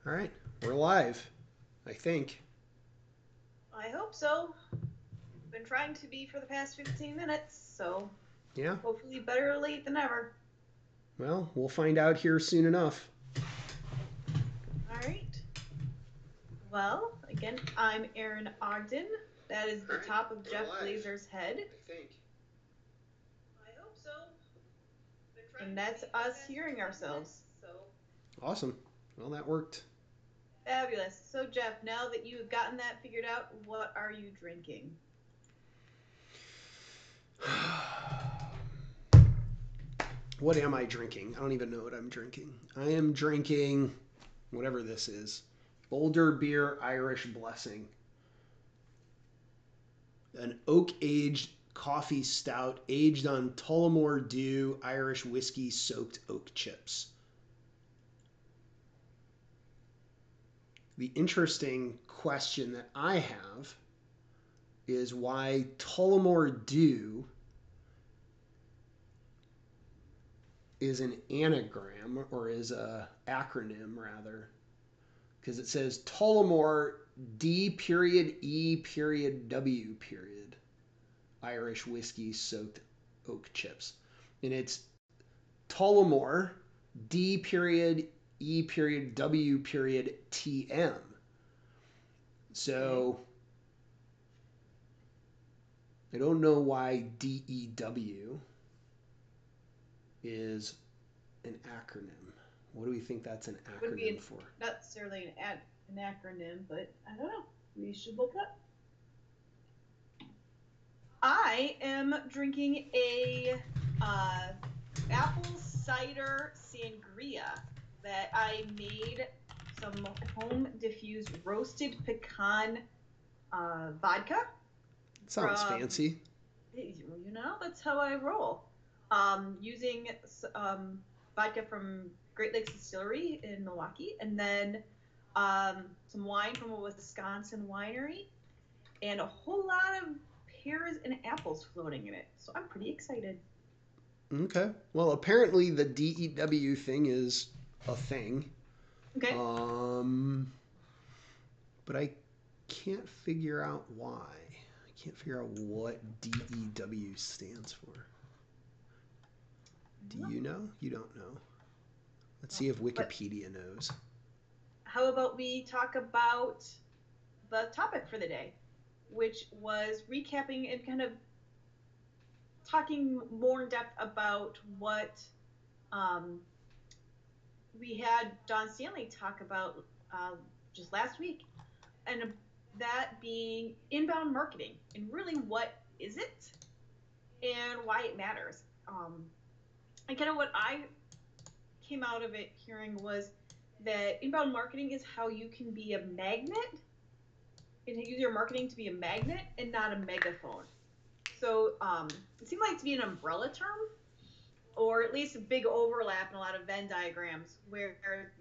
All right, we're live, I think. I hope so. Been trying to be for the past 15 minutes, so Yeah, hopefully better late than ever. well, we'll find out here soon enough. All right. Well, again, I'm Erin Ogden. That is All the right, top of we're Jeff live, Glazer's head. I think. I hope so. And that's us hearing ourselves. Awesome. Well, that worked. Fabulous. So, Jeff, now that you've gotten that figured out, what are you drinking? What am I drinking? I don't even know what I'm drinking. I am drinking whatever this is. Boulder Beer Irish Blessing. An oak aged coffee stout aged on Tullamore D.E.W Irish whiskey soaked oak chips. The interesting question that I have is why Tullamore Dew is an anagram or is a acronym rather, because it says Tullamore D.E.W Irish whiskey soaked oak chips, and it's Tullamore D.E.W.TM. Okay. So I don't know why DEW is an acronym. What do we think that's an Would be acronym for? not necessarily an acronym, but I don't know. We should look up. I am drinking a uh, apple cider sangria that I made some home diffused roasted pecan vodka Sounds from, fancy. that's how I roll. Using vodka from Great Lakes Distillery in Milwaukee, and then some wine from a Wisconsin winery, and a whole lot of pears and apples floating in it. So I'm pretty excited. Okay. Well, apparently the DEW thing is a thing. Okay. Um, but I can't figure out why. I can't figure out what DEW stands for. Do you know? You don't know. Let's see if But Wikipedia knows. how about we talk about the topic for the day, which was recapping and kind of talking more in depth about what um, we had Don Stanley talk about just last week, and that being inbound marketing and really what is it and why it matters. And kind of what I came out of it hearing was that inbound marketing is how you can be a magnet and use your marketing to be a magnet and not a megaphone. So it seemed like to be an umbrella term, or at least a big overlap in a lot of Venn diagrams where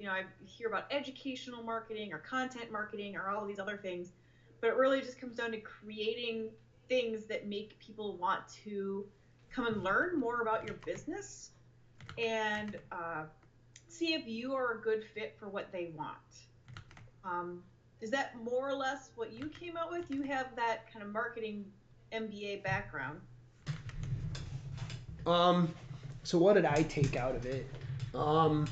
I hear about educational marketing or content marketing or all of these other things, but it really just comes down to creating things that make people want to come and learn more about your business and see if you are a good fit for what they want. Um, is that more or less what you came out with? You have that kind of marketing MBA background. Um, so what did I take out of it? Um,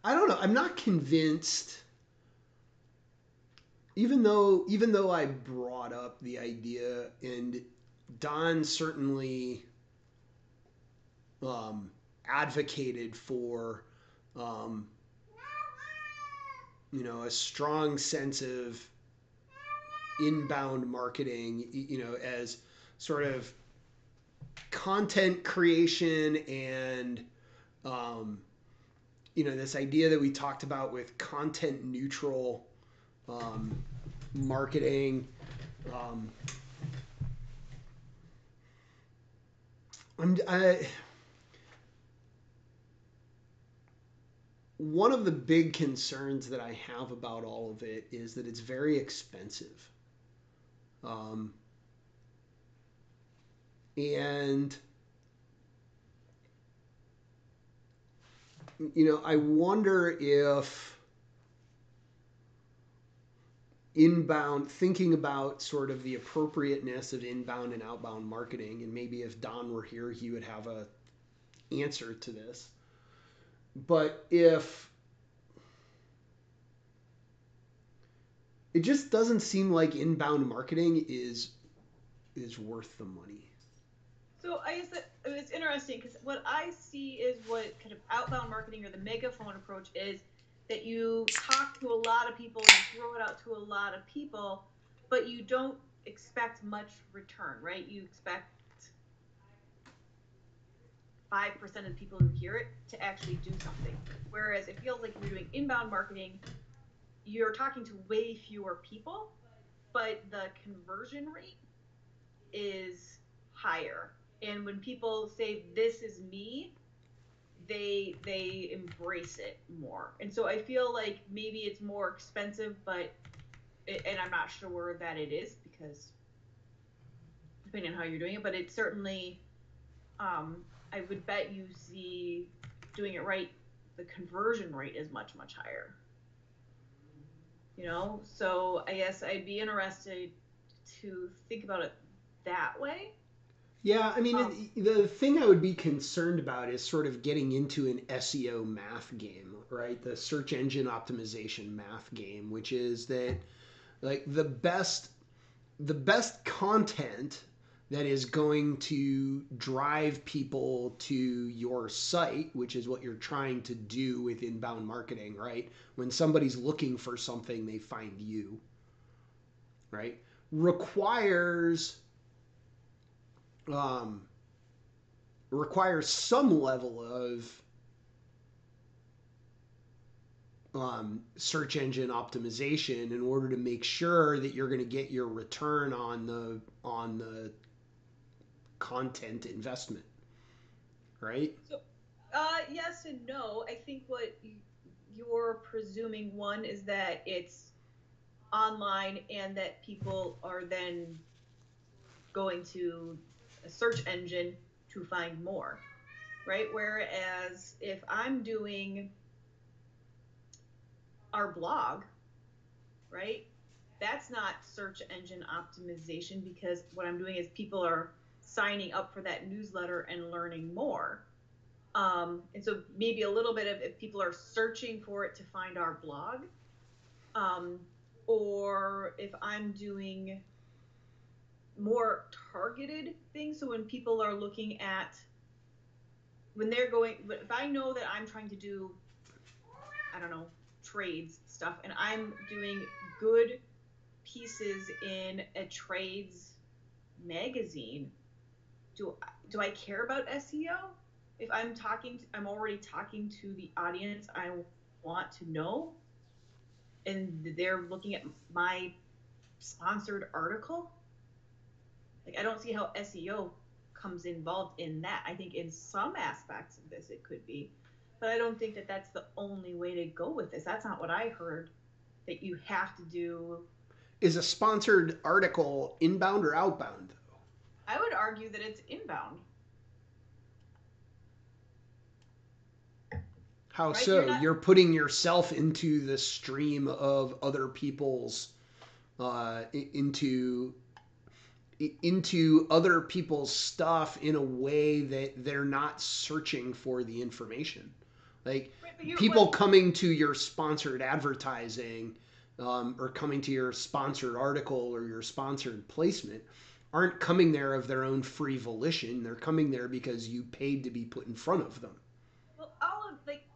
I don't know. I'm not convinced. Even though I brought up the idea, and Don certainly um, advocated for um, a strong sense of inbound marketing, as sort of content creation and um, this idea that we talked about with content neutral um, marketing. Um, I, one of the big concerns that I have about all of it is that it's very expensive. Um, and I wonder if inbound, thinking about sort of the appropriateness of inbound and outbound marketing, and maybe if Don were here, he would have a answer to this. But if it just doesn't seem like inbound marketing is worth the money. So I guess that it's interesting because what I see is what kind of outbound marketing or the megaphone approach is that you talk to a lot of people and throw it out to a lot of people, but you don't expect much return, right? You expect 5% of the people who hear it to actually do something. Whereas it feels like if you're doing inbound marketing, you're talking to way fewer people, but the conversion rate is higher. And when people say this is me, they embrace it more. And so I feel like maybe it's more expensive, but and I'm not sure that it is because depending on how you're doing it, but it's certainly I would bet you see doing it right, the conversion rate is much higher. So I guess I'd be interested to think about it that way. Yeah, I mean, Um, the thing I would be concerned about is sort of getting into an SEO math game, right? The search engine optimization math game, which is that like the best content that is going to drive people to your site, which is what you're trying to do with inbound marketing, right? When somebody's looking for something, they find you, right? Requires um, requires some level of search engine optimization in order to make sure that you're going to get your return on the content investment, right? so, yes and no. I think what you're presuming one is that it's online and that people are then going to a search engine to find more, right? Whereas if I'm doing our blog, right, that's not search engine optimization because what I'm doing is people are signing up for that newsletter and learning more. And so maybe a little bit of if people are searching for it to find our blog, um, or if I'm doing more targeted things. So when people are looking at, when they're going, if I know that I'm trying to do, I don't know, trades stuff, and I'm doing good pieces in a trades magazine, do do I care about SEO? If I'm already talking to the audience I want to know, and they're looking at my sponsored article. Like I don't see how SEO comes involved in that. I think in some aspects of this it could be, but I don't think that that's the only way to go with this. That's not what I heard. That you have to do. Is a sponsored article inbound or outbound? I would argue that it's inbound, How right? You're so? not. You're putting yourself into the stream of other people's into other people's stuff in a way that they're not searching for the information. Like Right, but you people what coming to your sponsored advertising or coming to your sponsored article or your sponsored placement aren't coming there of their own free volition. They're coming there because you paid to be put in front of them. Well,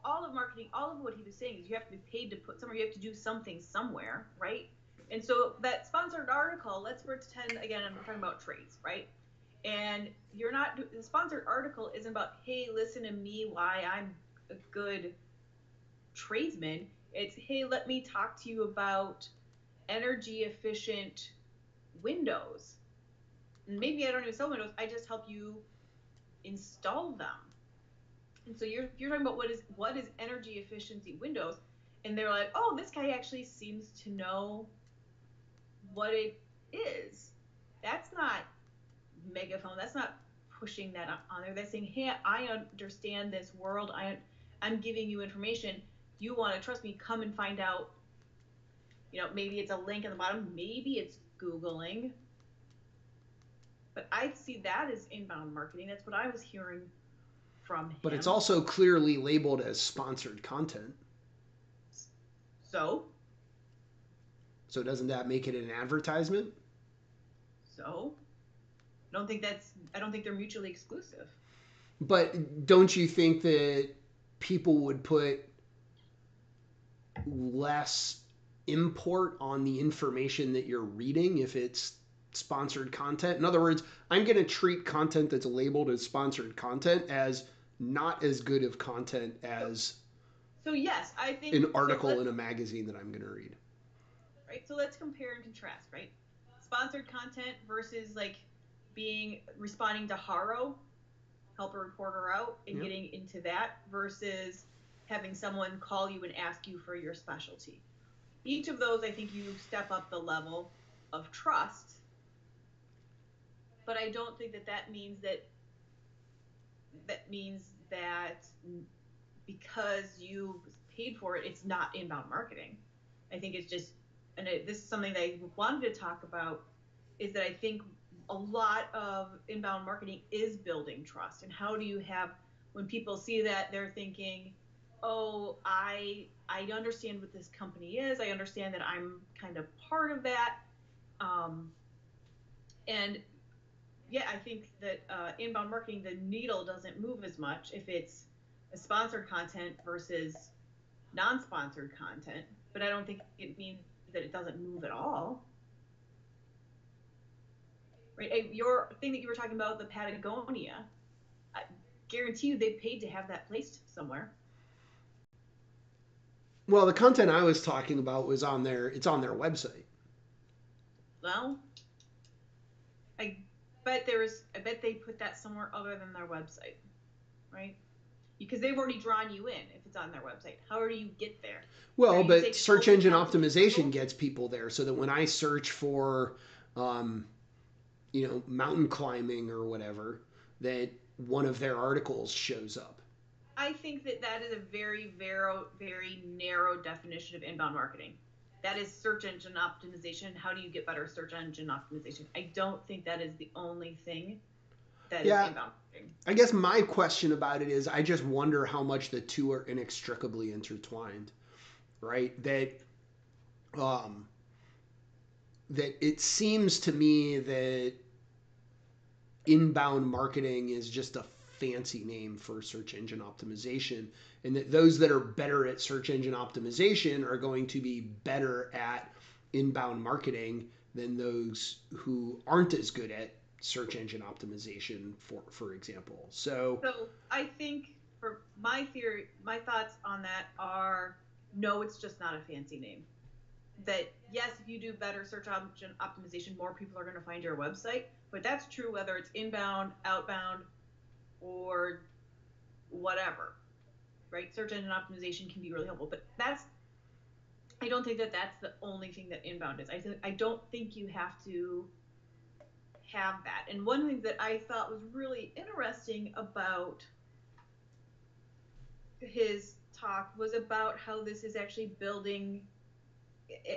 all of marketing, all of what he was saying is you have to be paid to put somewhere. You have to do something somewhere, right? And so that sponsored article, let's pretend again, I'm talking about trades, right? And you're not the sponsored article isn't about, hey, listen to me why I'm a good tradesman. It's, hey, let me talk to you about energy efficient windows. And maybe I don't even sell windows. I just help you install them. And so you're talking about what is energy efficiency windows, and they're like, oh, this guy actually seems to know what it is. That's not megaphone. That's not pushing that on there. That's saying, hey, I understand this world. I'm giving you information. You want to trust me, come and find out. Maybe it's a link at the bottom, maybe it's Googling. But I see that as inbound marketing. That's what I was hearing from But it's him. also clearly labeled as sponsored content. So? So doesn't that make it an advertisement? So? I don't think they're mutually exclusive. But don't you think that people would put less import on the information that you're reading if it's sponsored content? In other words, I'm going to treat content that's labeled as sponsored content as not as good of content as so yes, I think an article in a magazine that I'm going to read. Right? So let's compare and contrast, right? Sponsored content versus like responding to Haro, help a reporter out, and getting into that versus having someone call you and ask you for your specialty. Each of those, I think you step up the level of trust, but I don't think that means that because you paid for it, it's not inbound marketing. I think it's just, and this is something that I wanted to talk about, is that I think a lot of inbound marketing is building trust. And how do you have, when people see that, they're thinking, oh, I understand what this company is. I understand that I'm kind of part of that. And yeah, I think that inbound marketing, the needle doesn't move as much if it's a sponsored content versus non-sponsored content. But I don't think it means that it doesn't move at all. Right? Your thing that you were talking about, the Patagonia, I guarantee you they paid to have that placed somewhere. Well, the content I was talking about was on it's on their website. Well, I bet they put that somewhere other than their website, right? Because they've already drawn you in if it's on their website. How do you get there? Well, but search engine optimization gets people there so that when I search for, mountain climbing or whatever, that one of their articles shows up. I think that is a very, very, very narrow definition of inbound marketing. That is search engine optimization. How do you get better search engine optimization? I don't think that is the only thing that is inbound marketing. I guess my question about it is I just wonder how much the two are inextricably intertwined, right? That it seems to me that inbound marketing is just a fancy name for search engine optimization, and that those that are better at search engine optimization are going to be better at inbound marketing than those who aren't as good at search engine optimization, for example. So I think, for my theory, my thoughts on that are, no, it's just not a fancy name. That yes, if you do better search engine optimization, more people are going to find your website. But that's true whether it's inbound, outbound, or whatever, right? Search engine optimization can be really helpful, but I don't think that that's the only thing that inbound is. I don't think you have to have that. And one thing that I thought was really interesting about his talk was about how this is actually building,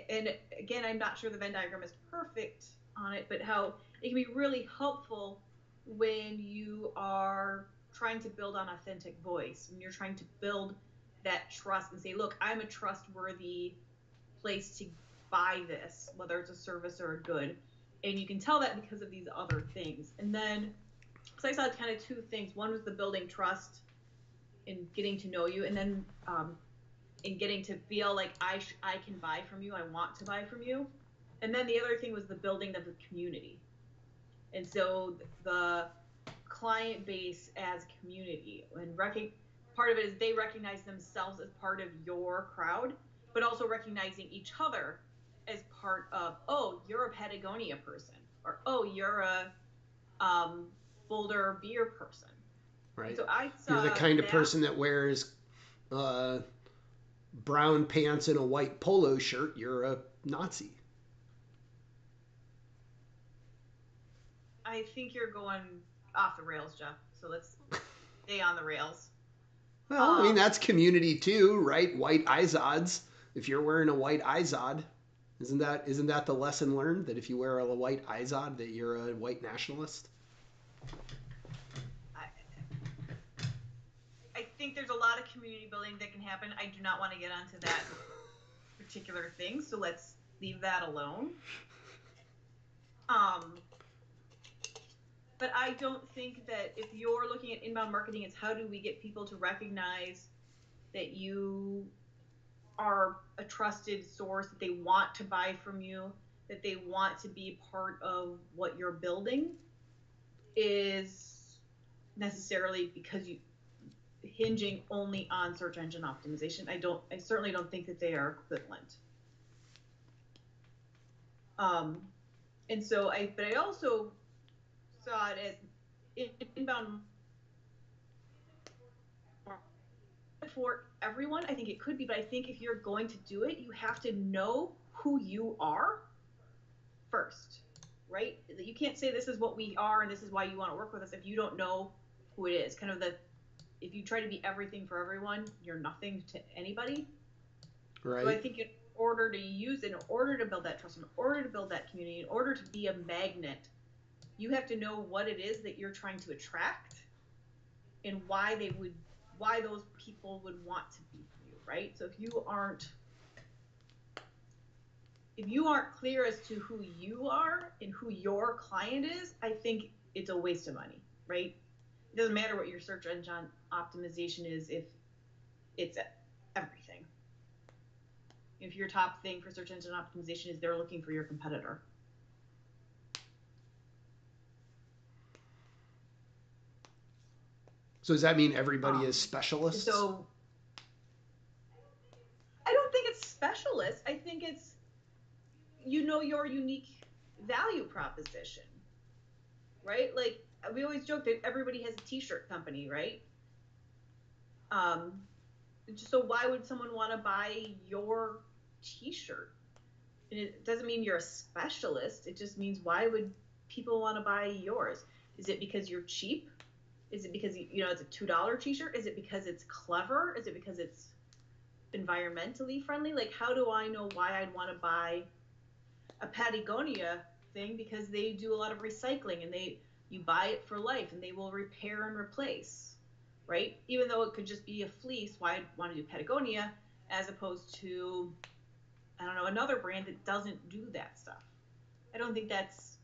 and again, I'm not sure the Venn diagram is perfect on it, but how it can be really helpful when you are trying to build on authentic voice, when you're trying to build that trust and say, look, I'm a trustworthy place to buy this, whether it's a service or a good. And you can tell that because of these other things. And then, so I saw kind of two things. One was the building trust in getting to know you, and then in getting to feel like I can buy from you, I want to buy from you. And then the other thing was the building of the community. And so the client base as community, and part of it is they recognize themselves as part of your crowd, but also recognizing each other as part of, oh, you're a Patagonia person, or oh, you're a Boulder beer person. Right. So I saw you're the kind of person that wears brown pants and a white polo shirt. You're a Nazi. I think you're going off the rails, Jeff. So let's stay on the rails. Well, I mean that's community too, right? White Izods. If you're wearing a white Izod, isn't that the lesson learned that if you wear a white Izod that you're a white nationalist? I, I think there's a lot of community building that can happen. I do not want to get onto that particular thing, so let's leave that alone. Um, but I don't think that if you're looking at inbound marketing, it's how do we get people to recognize that you are a trusted source, that they want to buy from you, that they want to be part of what you're building, is necessarily because you hinging only on search engine optimization. I certainly don't think that they are equivalent. But I also saw it as inbound for everyone. I think it could be, but I think if you're going to do it, you have to know who you are first, right? You can't say this is what we are and this is why you want to work with us if you don't know who it is. Kind of if you try to be everything for everyone, you're nothing to anybody. Right. So I think in order to build that trust, in order to build that community, in order to be a magnet, you have to know what it is that you're trying to attract and why those people would want to be for you, right? So if you aren't clear as to who you are and who your client is, I think it's a waste of money, right? It doesn't matter what your search engine optimization is if it's everything. If your top thing for search engine optimization is they're looking for your competitor. So does that mean everybody is specialists? So I don't think it's specialists. I think it's your unique value proposition, right? Like we always joke that everybody has a t-shirt company, right? So why would someone want to buy your t-shirt? And it doesn't mean you're a specialist. It just means why would people want to buy yours? Is it because you're cheap? Is it because it's a $2 t-shirt? Is it because it's clever? Is it because it's environmentally friendly? Like, how do I know why I'd want to buy a Patagonia thing? Because they do a lot of recycling and you buy it for life and they will repair and replace, right? Even though it could just be a fleece, why I'd want to do Patagonia as opposed to, I don't know, another brand that doesn't do that stuff. I don't think that's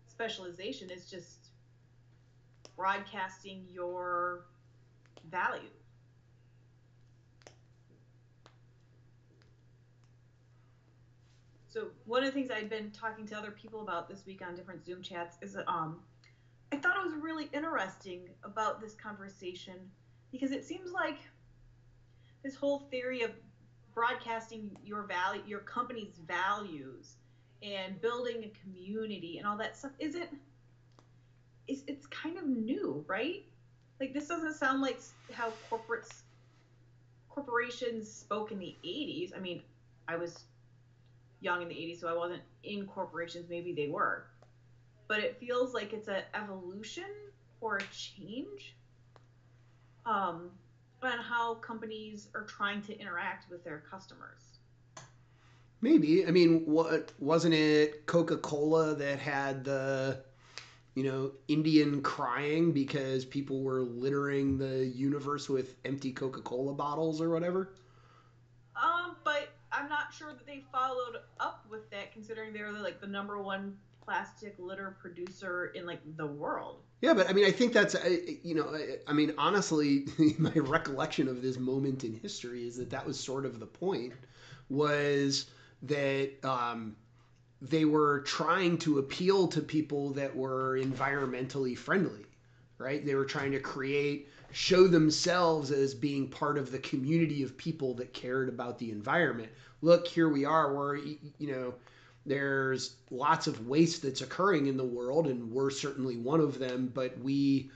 specialization. It's just broadcasting your value. So one of the things I've been talking to other people about this week on different Zoom chats is I thought it was really interesting about this conversation because it seems like this whole theory of broadcasting your company's values and building a community and all that stuff it's kind of new, right? Like this doesn't sound like how corporations spoke in the 80s. I mean, I was young in the 80s, so I wasn't in corporations. Maybe they were. But it feels like it's an evolution or a change on how companies are trying to interact with their customers. Maybe. I mean, wasn't it Coca-Cola that had the Indian crying because people were littering the universe with empty Coca-Cola bottles or whatever? But I'm not sure that they followed up with that, considering they were like the number one plastic litter producer in like the world. Yeah, but I mean, I think that's I mean, honestly, my recollection of this moment in history is that was sort of the point, was that they were trying to appeal to people that were environmentally friendly, right? They were trying to show themselves as being part of the community of people that cared about the environment. Look, here we are. There's lots of waste that's occurring in the world, and we're certainly one of them. But we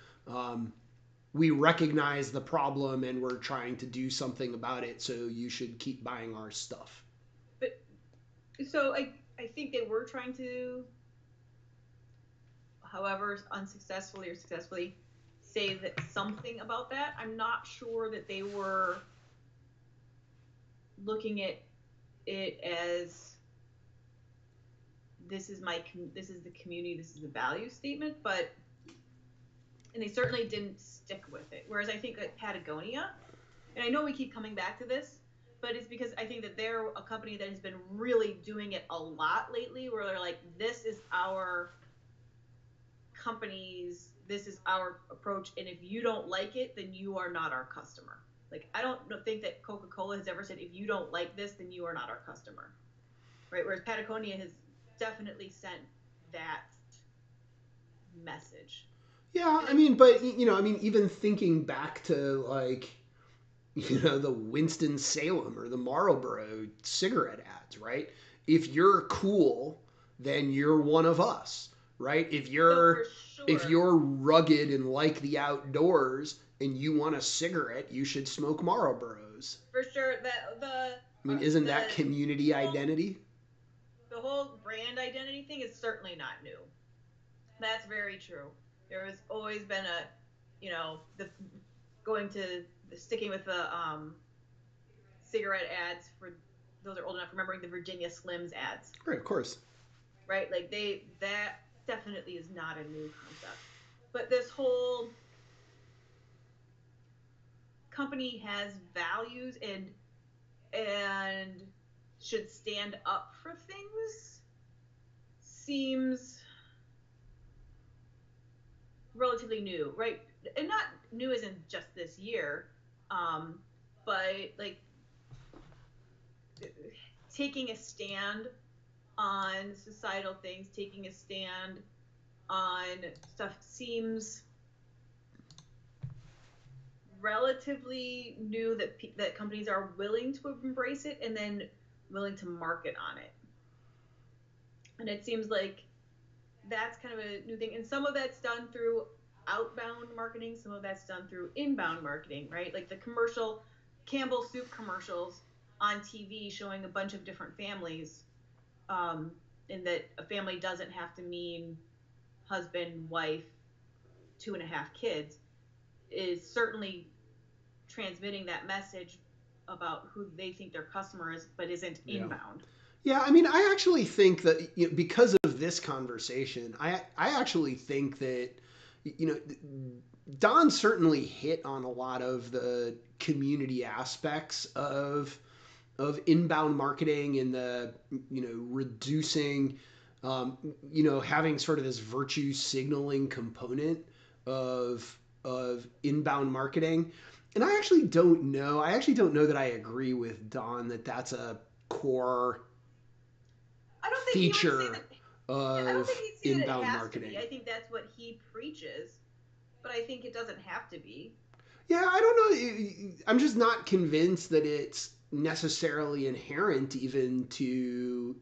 recognize the problem, and we're trying to do something about it. So you should keep buying our stuff. But so I think they were trying to, however unsuccessfully or successfully, say that something about that. I'm not sure that they were looking at it as this is the community, this is the value statement, but and they certainly didn't stick with it. Whereas I think at Patagonia, and I know we keep coming back to this, but it's because I think that they're a company that has been really doing it a lot lately, where they're like, this is our company's, this is our approach, and if you don't like it, then you are not our customer. Like, I don't think that Coca-Cola has ever said, if you don't like this, then you are not our customer, right? Whereas Patagonia has definitely sent that message. Yeah, I mean, but I mean, even thinking back to like, the Winston-Salem or the Marlboro cigarette ads, right? If you're cool, then you're one of us, right? If So you're for if sure, you're rugged and like the outdoors and you want a cigarette, you should smoke Marlboros. that I mean, isn't that the community whole identity? the whole brand identity thing is certainly not new. That's very true. There has always been a, the going to sticking with the cigarette ads for those are old enough remembering the Virginia Slims ads, Right, of course. right? Like that definitely is not a new concept. But this whole company has values and should stand up for things seems relatively new, right? And not new isn't just this year, but like taking a stand on societal things, taking a stand on stuff seems relatively new that companies are willing to embrace it and then willing to market on it. And it seems like that's kind of a new thing. And some of that's done through outbound marketing, some of that's done through inbound marketing, right? Like the commercial Campbell soup commercials on TV showing a bunch of different families, and that a family doesn't have to mean husband, wife, 2.5 kids, is certainly transmitting that message about who they think their customer is, but isn't Yeah. inbound. Yeah, I mean, I actually think that because of this conversation, I actually think that you know Don certainly hit on a lot of the community aspects of inbound marketing and the reducing having sort of this virtue signaling component of inbound marketing. And I actually don't know that I agree with Don that that's a core I don't think he would say feature that. I don't think of he'd say that it inbound has to be. marketing. I think that's what he preaches, but I think it doesn't have to be. Yeah, I don't know. I'm just not convinced that it's necessarily inherent even to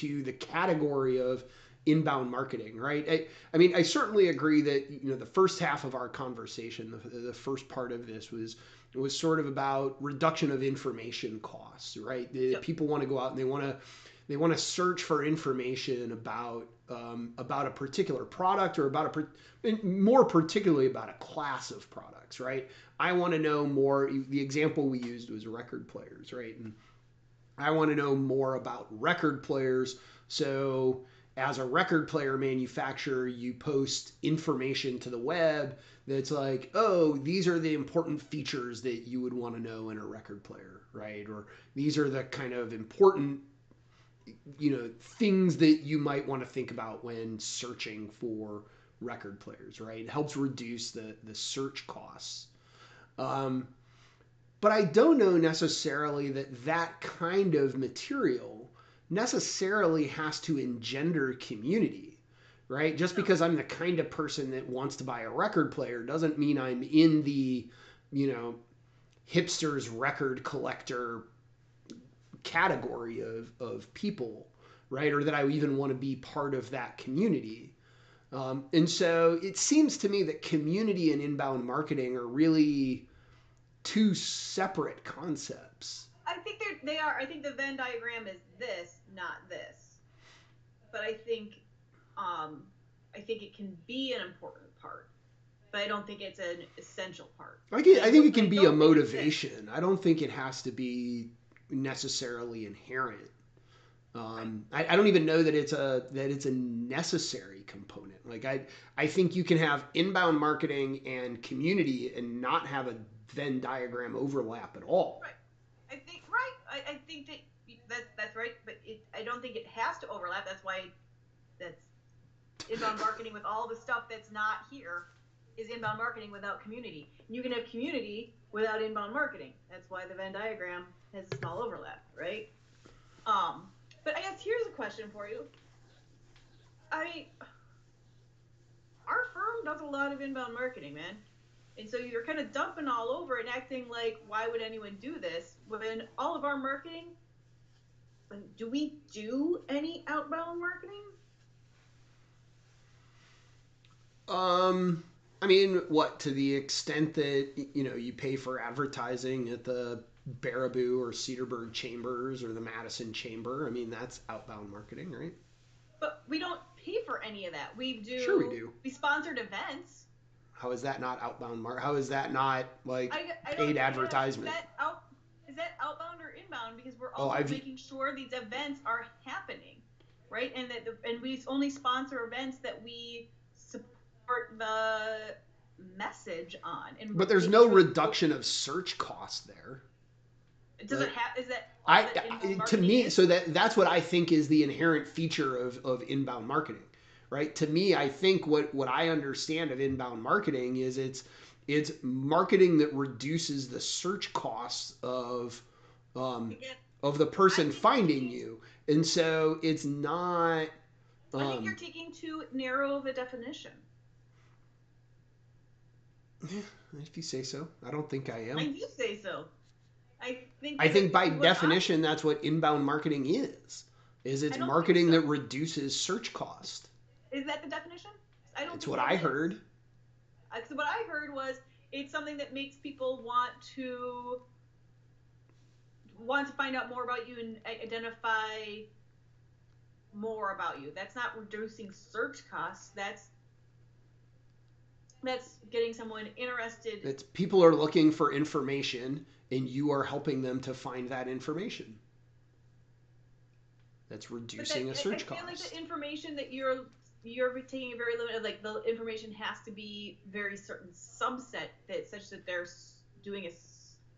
the category of inbound marketing, right? I mean, I certainly agree that the first half of our conversation, the first part of this was sort of about reduction of information costs, right? Yep. People want to go out and they want to search for information about a particular product or more particularly about a class of products, right? I want to know more. The example we used was record players, right? And I want to know more about record players. So, as a record player manufacturer, you post information to the web that's like, oh, these are the important features that you would want to know in a record player, right? Or these are the kind of important things that you might want to think about when searching for record players, right? It helps reduce the search costs. um, but I don't know necessarily that that kind of material necessarily has to engender community, right? Just No. because I'm the kind of person that wants to buy a record player doesn't mean I'm in the you know hipsters record collector category of people, right? Or that I even want to be part of that community. And so it seems to me that community and inbound marketing are really two separate concepts. I think they are. I think the Venn diagram is this, not this. But um, I think it can be an important part. but I don't think it's an essential part. I think it And can I be a don't think it's that. motivation. I don't think it has to be necessarily inherent. Right. I don't even know that it's a necessary component. Like I think you can have inbound marketing and community and not have a Venn diagram overlap at all. Right. I think that that's right, but I don't think it has to overlap. That's why that's inbound marketing with all the stuff that's not here is inbound marketing without community. You can have community without inbound marketing. That's why the Venn diagram has a small overlap, right? Um, but I guess here's a question for you. I mean, our firm does a lot of inbound marketing, man. And so you're kind of dumping all over and acting like, why would anyone do this? When all of our marketing, do we do any outbound marketing? Um, I mean, what to the extent that you pay for advertising at the Baraboo or Cedarburg Chambers or the Madison Chamber. I mean, that's outbound marketing, right? But we don't pay for any of that. Sure, we do. We sponsored events. How is that not outbound mark? How is that not like I don't, paid yeah, advertisement? is that outbound or inbound? Because we're Oh, also making sure these events are happening, right? And we only sponsor events that we support the message on, and but there's making no sure reduction of search costs there. it doesn't have. Is that all I that inbound to marketing me, is? so that's what I think is the inherent feature of inbound marketing, right? To me, I think what I understand of inbound marketing is it's marketing that reduces the search costs um, Again, of the I person think you're finding taking. you, and so it's not. I think you're Um, taking too narrow of a definition. if you say so, I don't think I I am. do say so. I think I that think by what I definition, that's what inbound marketing is. Is I it's don't think marketing so. that reduces search cost. Is that the definition? I don't It's think what that I is. heard. So what I heard was it's something that makes people want to find out more about you and identify more about you. That's not reducing search costs. That's getting someone interested. It's people are looking for information and you are helping them to find that information. That's But that reducing a I search feel like the cost. information that you're taking a very limited, like the information has to be very certain subset that such that they're doing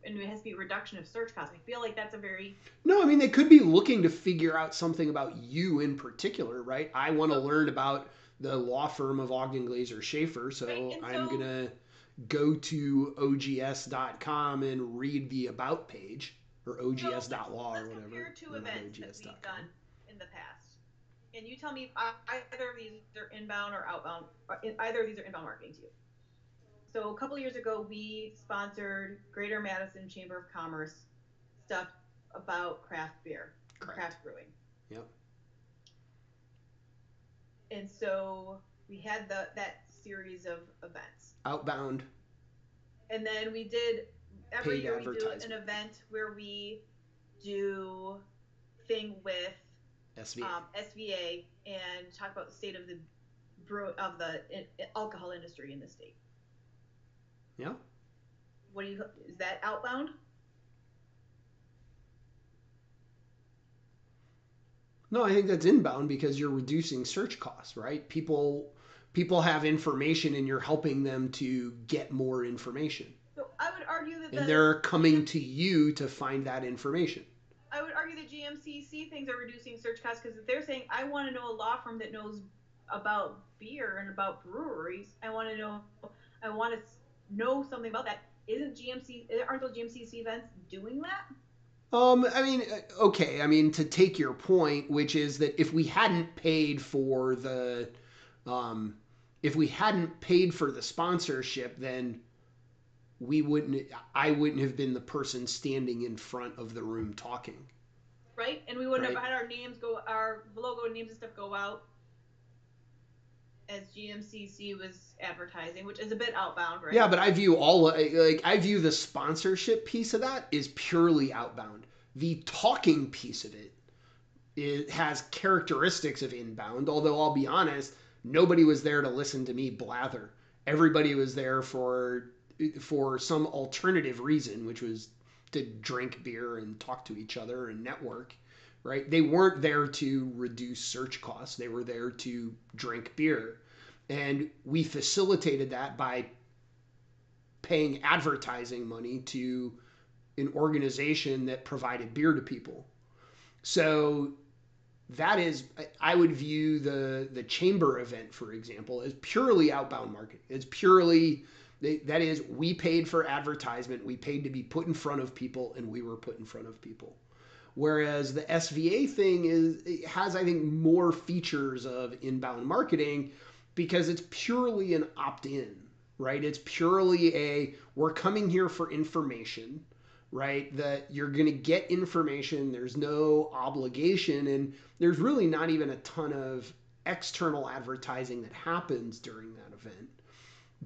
and it has to be a reduction of search costs. I feel like that's a very No, I mean, they could be looking to figure out something about you in particular, right? I want to so learn about the law firm of Ogden Glazer Schaefer, right, so and I'm going so to go to ogs.com and read the about page or so ogs.law or let's whatever, compare two not events that we've ogs.com. done in the past, and you tell me if either of these are inbound or outbound. Or either of these are inbound marketing to you. So a couple of years ago, we sponsored Greater Madison Chamber of Commerce stuff about craft beer and Correct. craft brewing. Yep. And so we had that series of events. Outbound, And then we did every paid year we do an advertisement, event where we do thing with SVA. SVA and talk about the state of the alcohol industry in the state. Yeah. Is that outbound? No, I think that's inbound because you're reducing search costs, right? People have information and you're helping them to get more information. So I would argue that And the they're coming to GMC you to find that information. I would argue that GMCC things are reducing search costs because if they're saying I want to know a law firm that knows about beer and about breweries, I want to know something about that. Aren't those GMCC events doing that? I mean, okay. I mean, to take your point, which is that um, if we hadn't paid for the sponsorship, then we wouldn't. I wouldn't have been the person standing in front of the room talking, Right? And we wouldn't right? have had our logo and names and stuff go out as GMCC was advertising, which is a bit outbound, Yeah, right? but I view the sponsorship piece of that is purely outbound. The talking piece of it has characteristics of inbound, although I'll be honest, nobody was there to listen to me blather. Everybody was there for some alternative reason, which was to drink beer and talk to each other and network, right? They weren't there to reduce search costs. They were there to drink beer. And we facilitated that by paying advertising money to an organization that provided beer to people. So that is, I would view the chamber event, for example, as purely outbound marketing. It's purely, that is, we paid for advertisement, we paid to be put in front of people, and we were put in front of people. Whereas the SVA thing it has, I think, more features of inbound marketing because it's purely an opt-in, right? It's purely we're coming here for information, right? That you're going to get information. There's no obligation, and there's really not even a ton of external advertising that happens during that event.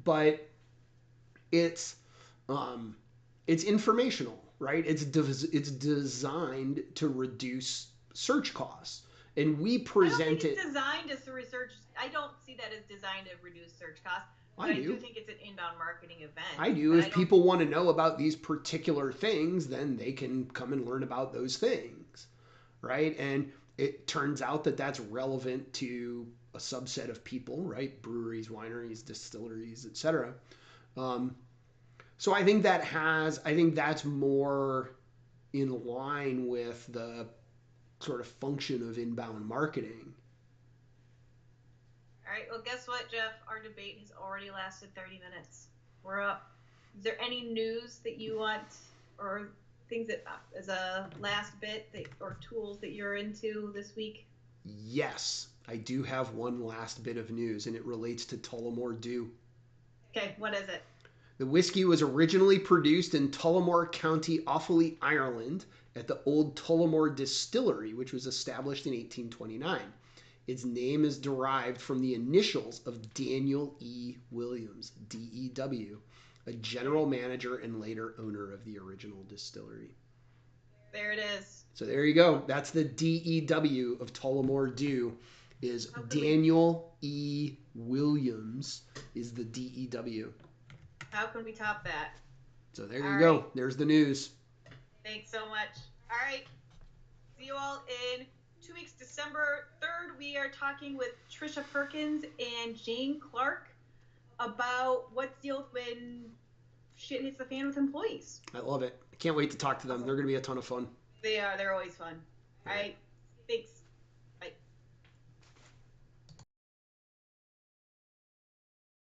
But it's um, it's informational, right? It's designed to reduce search costs, and we I don't present think it. it's designed as a research. I don't see that as designed to reduce search costs, but I I do do. think it's an inbound marketing event. I do. But If I don't. people want to know about these particular things, then they can come and learn about those things, right? And it turns out that that's relevant to a subset of people, right? Breweries, wineries, distilleries, etc. Um, so I think that's more in line with the sort of function of inbound marketing. All right. Well, guess what, Jeff? Our debate has already lasted 30 minutes. We're up. Is there any news that you want, or things that, as a last bit, or tools that you're into this week? Yes, I do have one last bit of news, and it relates to Tullamore Dew. Okay. What is it? The whiskey was originally produced in Tullamore County, Offaly, Ireland, at the old Tullamore Distillery, which was established in 1829. Its name is derived from the initials of Daniel E. Williams, D.E.W., a general manager and later owner of the original distillery. There it is. So there you go. That's the D.E.W. of Tullamore Dew. Is How can we Daniel E. Williams is the D.E.W. how can we top that? So there All you right. go. There's the news. Thanks so much. All right. See you all in 2 weeks, December 3rd. We are talking with Trisha Perkins and Jane Clark about what's the deal when shit hits the fan with employees. I love it. I can't wait to talk to them. Awesome. They're going to be a ton of fun. They are. They're always fun. All All right. right. Thanks.